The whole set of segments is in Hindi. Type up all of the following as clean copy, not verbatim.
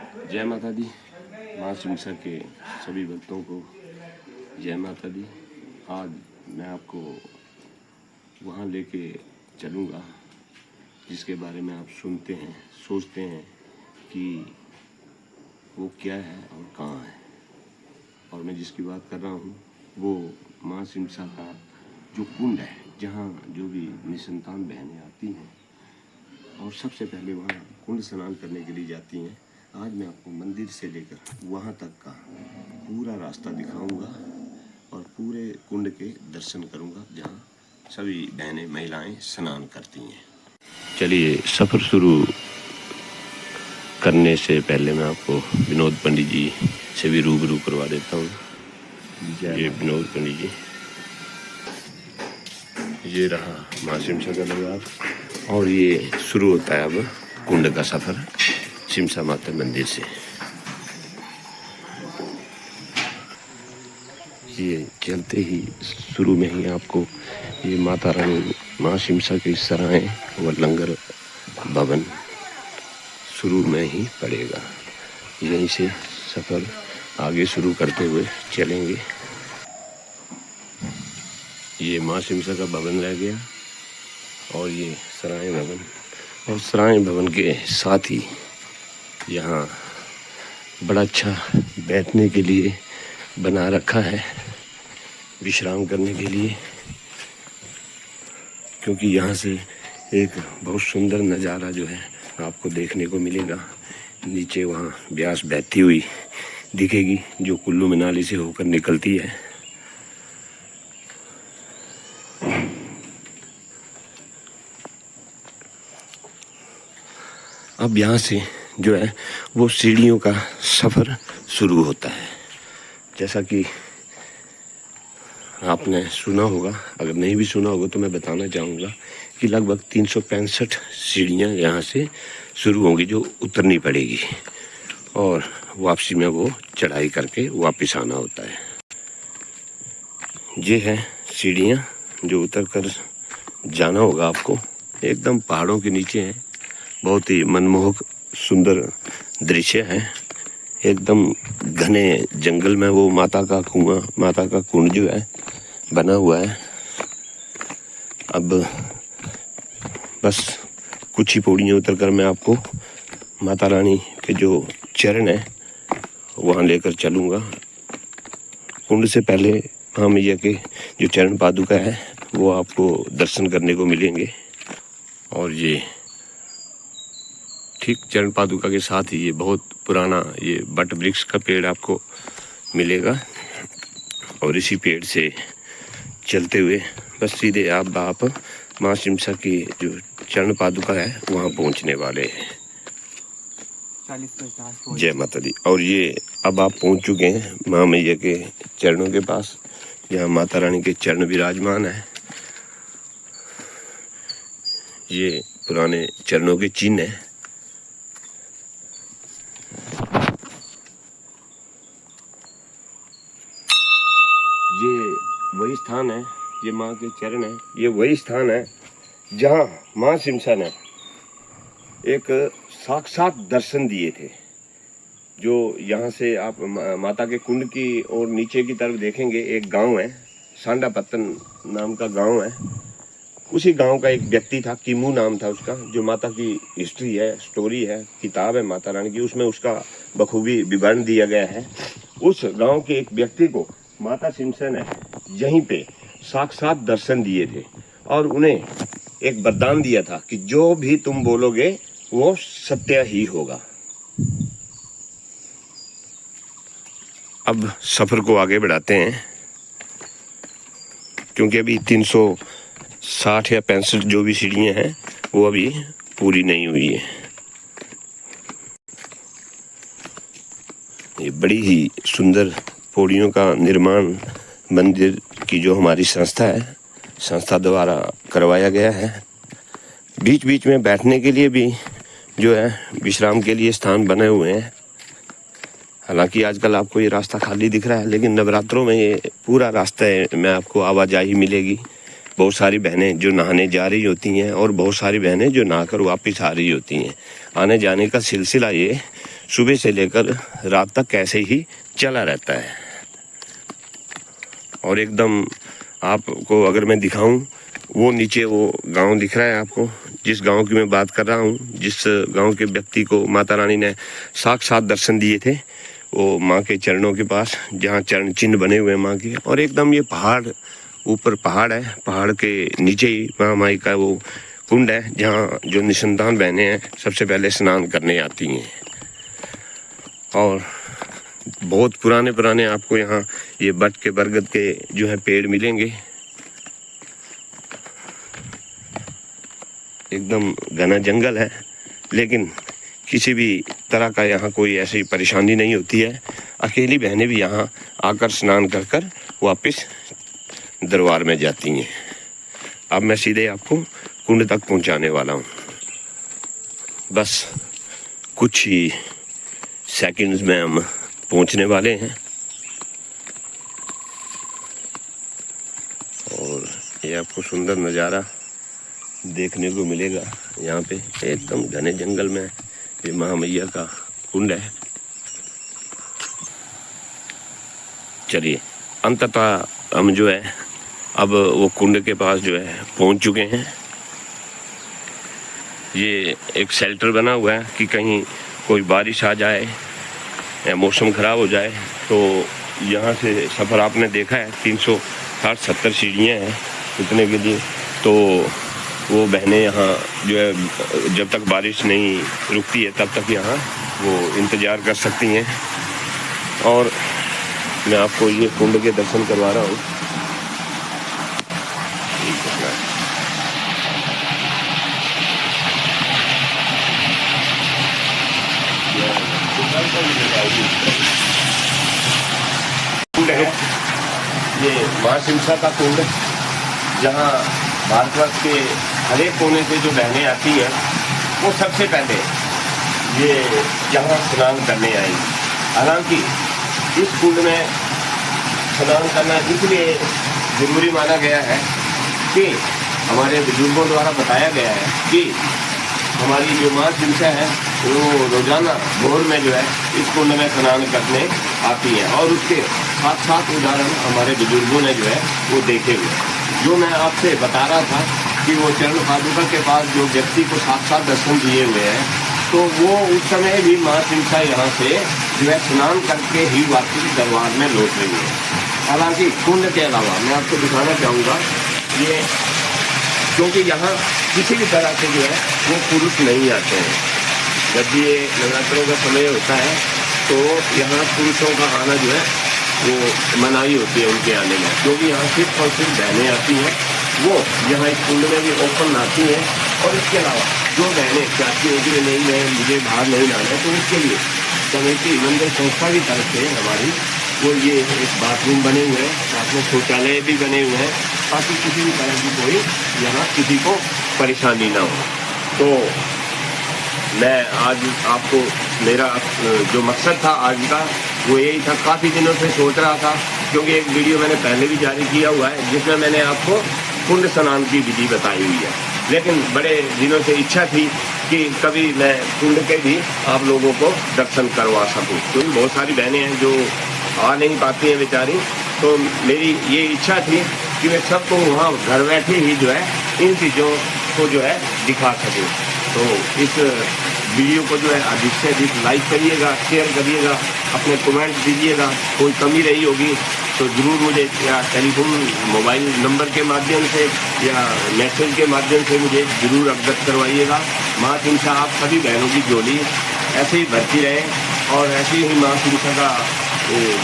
जय माता दी। माँ सिमसा के सभी भक्तों को जय माता दी। आज मैं आपको वहाँ लेके चलूँगा जिसके बारे में आप सुनते हैं, सोचते हैं कि वो क्या है और कहाँ है। और मैं जिसकी बात कर रहा हूँ वो माँ सिमसा का जो कुंड है, जहाँ जो भी निसंतान बहनें आती हैं और सबसे पहले वहाँ कुंड स्नान करने के लिए जाती हैं। आज मैं आपको मंदिर से लेकर वहाँ तक का पूरा रास्ता दिखाऊंगा और पूरे कुंड के दर्शन करूंगा जहाँ सभी बहनें महिलाएं स्नान करती हैं। चलिए, सफ़र शुरू करने से पहले मैं आपको विनोद पंडित जी से भी रूबरू करवा देता हूँ। ये विनोद पंडित जी, ये रहा माँ सिमसा का दरबार और ये शुरू होता है अब कुंड का सफ़र सिमसा माता मंदिर से। ये चलते ही शुरू में ही आपको ये माता रानी माँ सिमसा के सराय व लंगर भवन शुरू में ही पड़ेगा। यहीं से सफ़र आगे शुरू करते हुए चलेंगे। ये माँ सिमसा का भवन रह गया और ये सराय भवन, और सराय भवन के साथ ही यहाँ बड़ा अच्छा बैठने के लिए बना रखा है, विश्राम करने के लिए, क्योंकि यहाँ से एक बहुत सुंदर नज़ारा जो है आपको देखने को मिलेगा। नीचे वहाँ ब्यास बहती हुई दिखेगी जो कुल्लू मनाली से होकर निकलती है। अब यहाँ से जो है वो सीढ़ियों का सफ़र शुरू होता है। जैसा कि आपने सुना होगा, अगर नहीं भी सुना होगा तो मैं बताना चाहूँगा कि लगभग 365 सीढ़ियाँ यहाँ से शुरू होंगी जो उतरनी पड़ेगी और वापसी में वो चढ़ाई करके वापस आना होता है। ये है सीढ़ियाँ जो उतर कर जाना होगा आपको। एकदम पहाड़ों के नीचे है, बहुत ही मनमोहक सुंदर दृश्य है। एकदम घने जंगल में वो माता का कुआं, माता का कुंड जो है बना हुआ है। अब बस कुछ ही पौड़ियाँ उतर कर मैं आपको माता रानी के जो चरण है वहाँ लेकर चलूँगा। कुंड से पहले माँ मैया के जो चरण पादुका है वो आपको दर्शन करने को मिलेंगे। और ये ठीक चरण पादुका के साथ ही ये बहुत पुराना ये बट वृक्ष का पेड़ आपको मिलेगा और इसी पेड़ से चलते हुए बस सीधे आप माँ सिमसा की जो चरण पादुका है वहाँ पहुँचने वाले हैं। जय माता दी। और ये अब आप पहुँच चुके हैं माँ मैया के चरणों के पास, जहाँ माता रानी के चरण विराजमान है। ये पुराने चरणों के चिन्ह है। ये वही स्थान है, ये माँ के चरण है, ये वही स्थान है जहाँ माँ सिमसा ने एक साक्षात दर्शन दिए थे। जो यहाँ से आप माता के कुंड की और नीचे की तरफ देखेंगे, एक गांव है, सांडा पत्तन नाम का गांव है। उसी गांव का एक व्यक्ति था, किमू नाम था उसका, जो माता की हिस्ट्री है, स्टोरी है, किताब है माता रानी की, उसमें उसका बखूबी विवरण दिया गया है। उस गांव के एक व्यक्ति को माता सिमसा ने यहीं पे साक्षात दर्शन दिए थे और उन्हें एक वरदान दिया था कि जो भी तुम बोलोगे वो सत्य ही होगा। अब सफर को आगे बढ़ाते हैं, क्योंकि अभी 360 या 65 जो भी सीढ़ियाँ हैं वो अभी पूरी नहीं हुई है। ये बड़ी ही सुंदर पौड़ियों का निर्माण मंदिर की जो हमारी संस्था है, संस्था द्वारा करवाया गया है। बीच बीच में बैठने के लिए भी जो है विश्राम के लिए स्थान बने हुए हैं। हालांकि आजकल आपको ये रास्ता खाली दिख रहा है, लेकिन नवरात्रों में ये पूरा रास्ता में आपको आवाजाही मिलेगी। बहुत सारी बहनें जो नहाने जा रही होती हैं और बहुत सारी बहनें जो नहाकर वापस आ रही होती हैं। आने जाने का सिलसिला ये सुबह से लेकर रात तक ऐसे ही चला रहता है। और एकदम आपको अगर मैं दिखाऊं, वो नीचे वो गांव दिख रहा है आपको, जिस गांव की मैं बात कर रहा हूं, जिस गांव के व्यक्ति को माता रानी ने साक्षात दर्शन दिए थे, वो माँ के चरणों के पास, जहाँ चरण चिन्ह बने हुए हैं माँ के। और एकदम ये पहाड़, ऊपर पहाड़ है, पहाड़ के नीचे ही महामाई का वो कुंड है, जहाँ जो निसंतान बहनें हैं सबसे पहले स्नान करने आती हैं। और बहुत पुराने आपको यहाँ ये बट के बरगद के जो है पेड़ मिलेंगे। एकदम घना जंगल है, लेकिन किसी भी तरह का यहाँ कोई ऐसी परेशानी नहीं होती है। अकेली बहनें भी यहाँ आकर स्नान कर कर वापस दरबार में जाती हैं। अब मैं सीधे आपको कुंड तक पहुँचाने वाला हूँ। बस कुछ ही सेकंड्स में हम पहुँचने वाले हैं। और ये आपको सुंदर नज़ारा देखने को मिलेगा यहाँ पे, एकदम घने जंगल में ये महामैया का कुंड है। चलिए, अंततः हम जो है अब वो कुंड के पास जो है पहुँच चुके हैं। ये एक शेल्टर बना हुआ है कि कहीं कोई बारिश आ जाए या मौसम ख़राब हो जाए तो यहाँ से सफ़र आपने देखा है 360-70 सीढ़ियाँ हैं उतरने के लिए। तो वो बहनें यहाँ जो है जब तक बारिश नहीं रुकती है तब तक यहाँ वो इंतज़ार कर सकती हैं। और मैं आपको ये कुंड के दर्शन करवा रहा हूँ। कुंड है ये माँ सिमसा का कुंड, जहाँ भारतवर्ष के हर एक कोने से जो बहनें आती हैं वो सबसे पहले ये यहाँ स्नान करने आएंगी। हालांकि इस कुंड में स्नान करना इसलिए जरूरी माना गया है कि हमारे बुजुर्गों द्वारा बताया गया है कि हमारी जो माँ सिमसा है वो रोजाना भोर में जो है इस कुंड में स्नान करने आती है। और उसके साथ साथ उदाहरण हमारे बुजुर्गों ने जो है वो देखे हुए। जो मैं आपसे बता रहा था कि वो चरण पादुका के पास जो व्यक्ति को साक्षात दर्शन दिए हुए हैं, तो वो उस समय भी माँ सिमसा यहाँ से जो है स्नान करके ही वापस दरबार में लौट रही है। हालांकि कुंड के अलावा मैं आपको दिखाना चाहूँगा ये, क्योंकि यहाँ किसी भी तरह से जो है वो पुरुष नहीं आते हैं। जब भी ये नवरात्रों का समय होता है तो यहाँ पुरुषों का आना जो है वो मनाही होती है उनके आने में, क्योंकि यहाँ सिर्फ और सिर्फ बहनें आती हैं। वो यहाँ इस कुंड में भी ओपन आती हैं। और इसके अलावा जो बहनें चाहती हैं कि नहीं मैं मुझे बाहर नहीं आना है, तो उसके लिए कमेटी मंदिर संस्था की तरफ से हमारी वो ये एक बाथरूम बने हुए हैं, साथ में शौचालय भी बने हुए हैं, ताकि किसी भी तरह की कोई यहाँ किसी को परेशानी ना हो। तो मैं आज आपको मेरा जो मकसद था आज का वो यही था। काफ़ी दिनों से सोच रहा था, क्योंकि एक वीडियो मैंने पहले भी जारी किया हुआ है जिसमें मैंने आपको कुंड स्नान की विधि बताई हुई है, लेकिन बड़े दिनों से इच्छा थी कि कभी मैं कुंड के भी आप लोगों को दर्शन करवा सकूं, क्योंकि बहुत सारी बहनें हैं जो आ नहीं पाती हैं बेचारी। तो मेरी ये इच्छा थी कि मैं सबको वहाँ घर बैठे ही जो है इन चीज़ों को जो है दिखा सकूँ। तो इस वीडियो को जो है अधिक से अधिक लाइक करिएगा, शेयर करिएगा, अपने कमेंट दीजिएगा। कोई कमी रही होगी तो ज़रूर मुझे या टेलीफोन मोबाइल नंबर के माध्यम से या मैसेज के माध्यम से मुझे ज़रूर अवगत करवाइएगा। माँ सिमसा आप सभी बहनों की झोली ऐसे ही भरती रहे और ऐसे ही माँ सिमसा का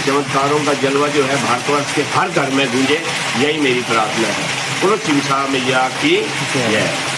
चमत्कारों का जलवा जो है भारतवर्ष के हर घर में गूंजे, यही मेरी प्रार्थना है। बोलो सिमसा मैया की जय।